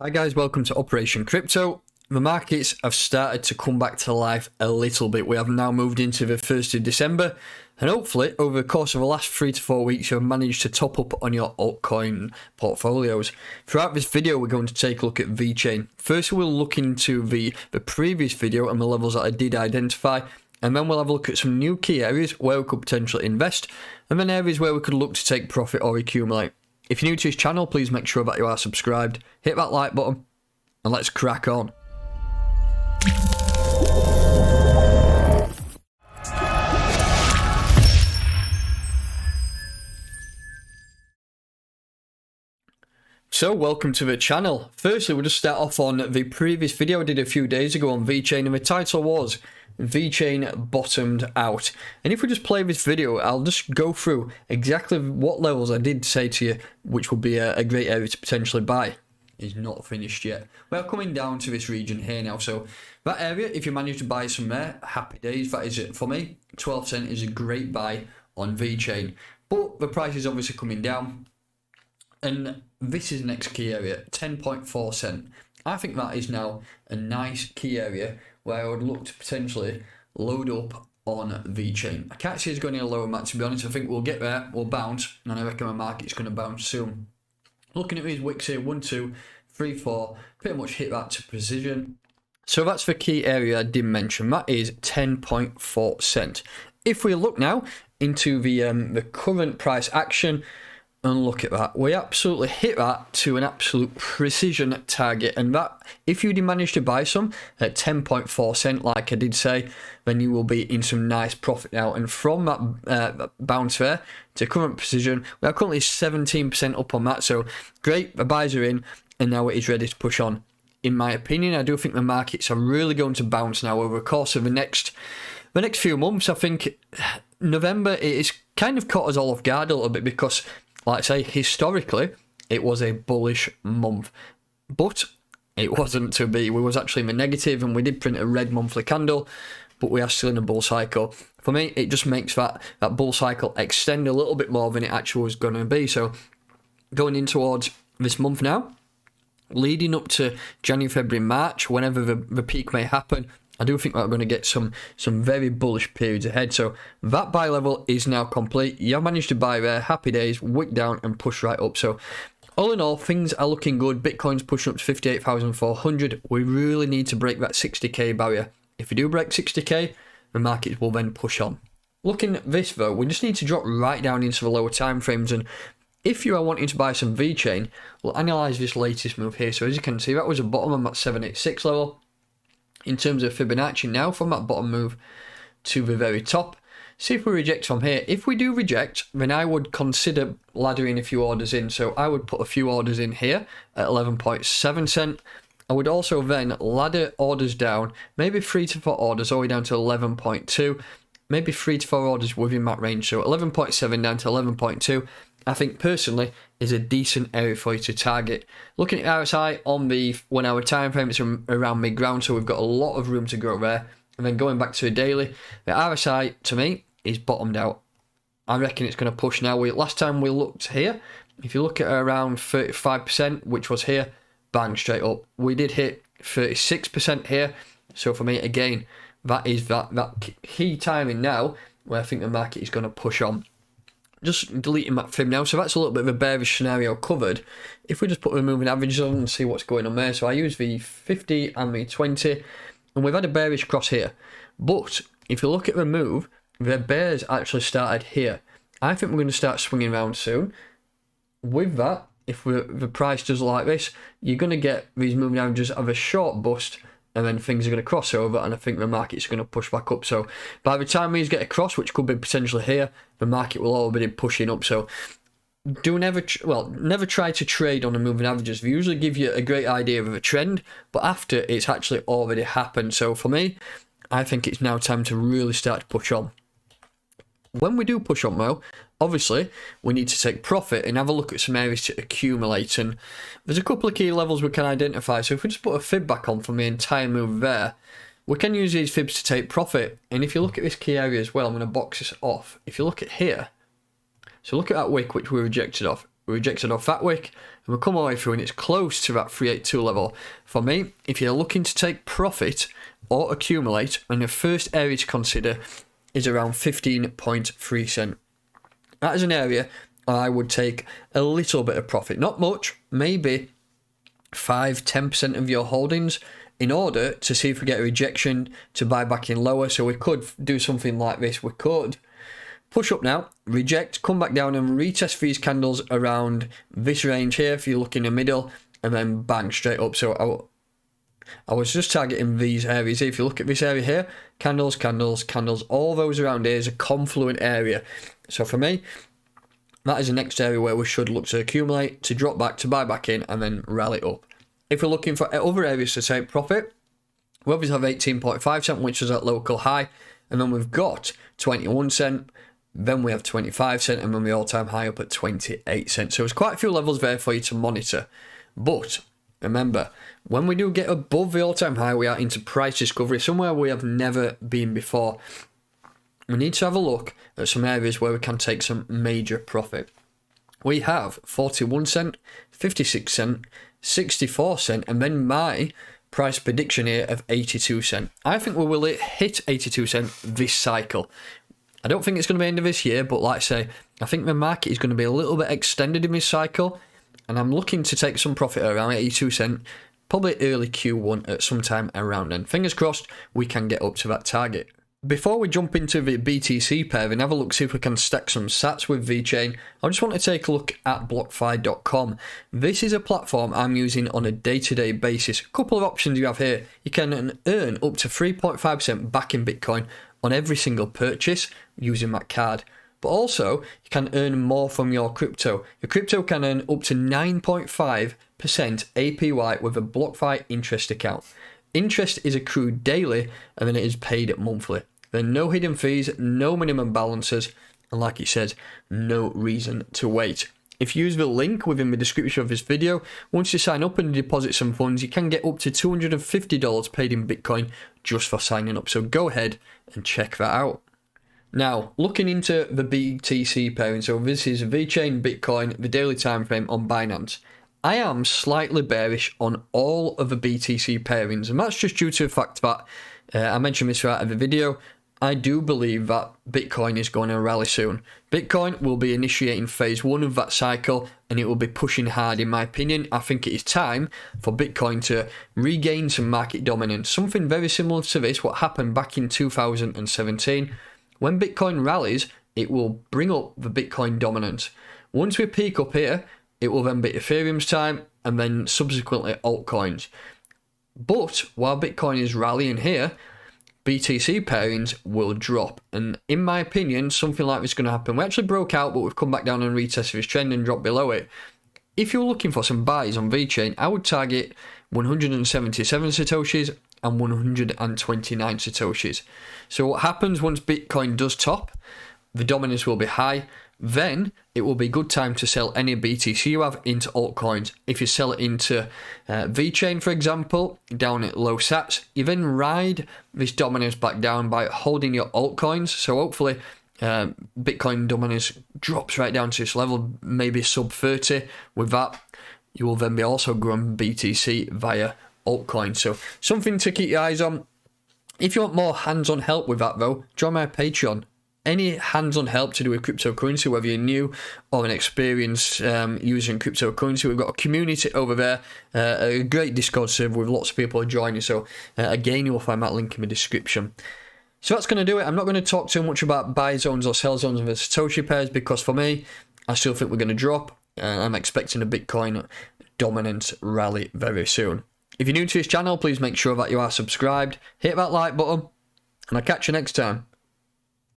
Hi guys, welcome to Operation Crypto. The markets have started to come back to life a little bit. We have now moved into the 1st of December, and hopefully over the course of the last 3 to 4 weeks you have managed to top up on your altcoin portfolios. Throughout this video we're going to take a look at Vechain. First we'll look into the previous video and the levels that I did identify, and then we'll have a look at some new key areas where we could potentially invest, and then areas where we could look to take profit or accumulate. If you're new to this channel, please make sure that you are subscribed, hit that like button, and let's crack on. So welcome to the channel. Firstly, we'll just start off on the previous video I did a few days ago on Vechain, and the title was Vechain bottomed out. And if we just play this video, I'll just go through exactly what levels I did say to you, which would be a great area to potentially buy. Is not finished yet. We're coming down to this region here now, so that area, if you manage to buy some there, happy days. That is it for me. 12 cent is a great buy on Vechain, but the price is obviously coming down, and this is the next key area, 10.4 cent. I think that is now a nice key area where I would look to potentially load up on Vechain. I can't see it's going any lower than that, to be honest. I think we'll get there, we'll bounce, and I reckon the market's going to bounce soon. Looking at these wicks here, 1, 2, 3, 4, pretty much hit that to precision. So that's the key area I did mention. That is 10.4 cent. If we look now into the current price action, and look at that, we absolutely hit that to an absolute precision target, and that, if you did manage to buy some at 10.4 cent like I did say, then you will be in some nice profit now. And from that bounce there to current precision, we are currently 17% up on that, so great, the buys are in, and now it is ready to push on. In my opinion, I do think the markets are really going to bounce now over the course of the next few months. I think November, it is kind of caught us all off guard a little bit because, like I say, historically, it was a bullish month, but it wasn't to be. We was actually in the negative, and we did print a red monthly candle, but we are still in a bull cycle. For me, it just makes that bull cycle extend a little bit more than it actually was going to be. So going in towards this month now, leading up to January, February, March, whenever the peak may happen, I do think that we're going to get some very bullish periods ahead. So that buy level is now complete. You managed to buy there, happy days, wick down and push right up. So all in all, things are looking good. Bitcoin's pushing up to 58,400. We really need to break that 60k barrier. If we do break 60k, the market will then push on. Looking at this though, we just need to drop right down into the lower time frames, and if you are wanting to buy some Vechain, we'll analyse this latest move here. So as you can see, that was a bottom on that 786 level. In terms of Fibonacci now, from that bottom move to the very top. See if we reject from here. If we do reject, then I would consider laddering a few orders in. So I would put a few orders in here at 11.7 cent. I would also then ladder orders down, maybe 3 to 4 orders all the way down to 11.2. Maybe 3 to 4 orders within that range. So 11.7 down to 11.2. I think personally is a decent area for you to target. Looking at RSI on the 1 hour time frame, it's around mid ground, so we've got a lot of room to grow there. And then going back to a daily, the RSI to me is bottomed out. I reckon it's going to push now. Last time we looked here, if you look at around 35%, which was here, bang, straight up. We did hit 36% here. So for me, again, that is that key timing now where I think the market is going to push on. Just deleting that fib now, so that's a little bit of a bearish scenario covered. If we just put the moving averages on and see what's going on there, so I use the 50 and the 20, and we've had a bearish cross here. But if you look at the move, the bears actually started here. I think we're going to start swinging around soon. With that, if the price does like this, you're going to get these moving averages of a short bust, and then things are going to cross over, and I think the market's going to push back up. So by the time these get across, which could be potentially here, the market will already be pushing up. So never try to trade on the moving averages. They usually give you a great idea of a trend, but after it's actually already happened. So for me, I think it's now time to really start to push on. When we do push on though, obviously we need to take profit and have a look at some areas to accumulate, and there's a couple of key levels we can identify. So if we just put a fib back on from the entire move there, we can use these fibs to take profit. And if you look at this key area as well, I'm going to box this off. If you look at here, so look at that wick which we rejected off. We rejected off that wick, and we'll come away through and it's close to that 382 level. For me, if you're looking to take profit or accumulate, and the first area to consider is around 15.3 cent. That is an area I would take a little bit of profit, not much, maybe 5-10% of your holdings, in order to see if we get a rejection to buy back in lower. So we could do something like this. We could push up now, reject, come back down and retest these candles around this range here if you look in the middle, and then bang, straight up. So I was just targeting these areas. If you look at this area here, candles, candles, candles, all those around here is a confluent area. So for me, that is the next area where we should look to accumulate, to drop back, to buy back in, and then rally up. If we're looking for other areas to take profit, we obviously have 18.5 cent, which is at local high, and then we've got 21 cent, then we have 25 cent, and then the all-time high up at 28 cents. So there's quite a few levels there for you to monitor. But remember, when we do get above the all-time high, we are into price discovery, somewhere we have never been before. We need to have a look at some areas where we can take some major profit. We have 41 cent, 56 cent, 64 cent, and then my price prediction here of 82 cent. I think we will hit 82 cent this cycle. I don't think it's going to be end of this year, but like I say, I think the market is going to be a little bit extended in this cycle, and I'm looking to take some profit around 82 cent, probably early Q1 at some time around then. Fingers crossed we can get up to that target. Before we jump into the BTC pair and have a look, see if we can stack some sats with Vechain, I just want to take a look at BlockFi.com. This is a platform I'm using on a day-to-day basis. A couple of options you have here. You can earn up to 3.5% back in Bitcoin on every single purchase using that card. But also, you can earn more from your crypto. Your crypto can earn up to 9.5% APY with a BlockFi interest account. Interest is accrued daily and then it is paid monthly. There are no hidden fees, no minimum balances, and like it says, no reason to wait. If you use the link within the description of this video, once you sign up and deposit some funds, you can get up to $250 paid in Bitcoin just for signing up. So go ahead and check that out. Now, looking into the BTC pairing, so this is Vechain, Bitcoin, the daily time frame on Binance. I am slightly bearish on all of the BTC pairings, and that's just due to the fact that, I mentioned this throughout the video, I do believe that Bitcoin is going to rally soon. Bitcoin will be initiating phase 1 of that cycle, and it will be pushing hard in my opinion. I think it is time for Bitcoin to regain some market dominance. Something very similar to this, what happened back in 2017. When Bitcoin rallies, it will bring up the Bitcoin dominance. Once we peak up here, it will then be Ethereum's time, and then subsequently altcoins. But while Bitcoin is rallying here, BTC pairings will drop, and in my opinion, something like this is going to happen. We actually broke out, but we've come back down and retested this trend and dropped below it. If you're looking for some buys on Vechain, I would target 177 Satoshis and 129 Satoshis. So what happens once Bitcoin does top, the dominance will be high, then it will be a good time to sell any BTC you have into altcoins. If you sell it into Vechain, for example, down at low sats, you then ride this dominance back down by holding your altcoins. So hopefully Bitcoin dominance drops right down to this level, maybe sub 30. With that, you will then be also growing BTC via altcoins. So something to keep your eyes on. If you want more hands-on help with that though, join my Patreon. Any hands-on help to do with cryptocurrency, whether you're new or an experienced using cryptocurrency, we've got a community over there, a great Discord server with lots of people joining. So again, you'll find that link in the description. So that's going to do it. I'm not going to talk too much about buy zones or sell zones of the Satoshi pairs, because for me, I still think we're going to drop. I'm expecting a Bitcoin dominant rally very soon. If you're new to this channel, please make sure that you are subscribed, hit that like button, and I'll catch you next time.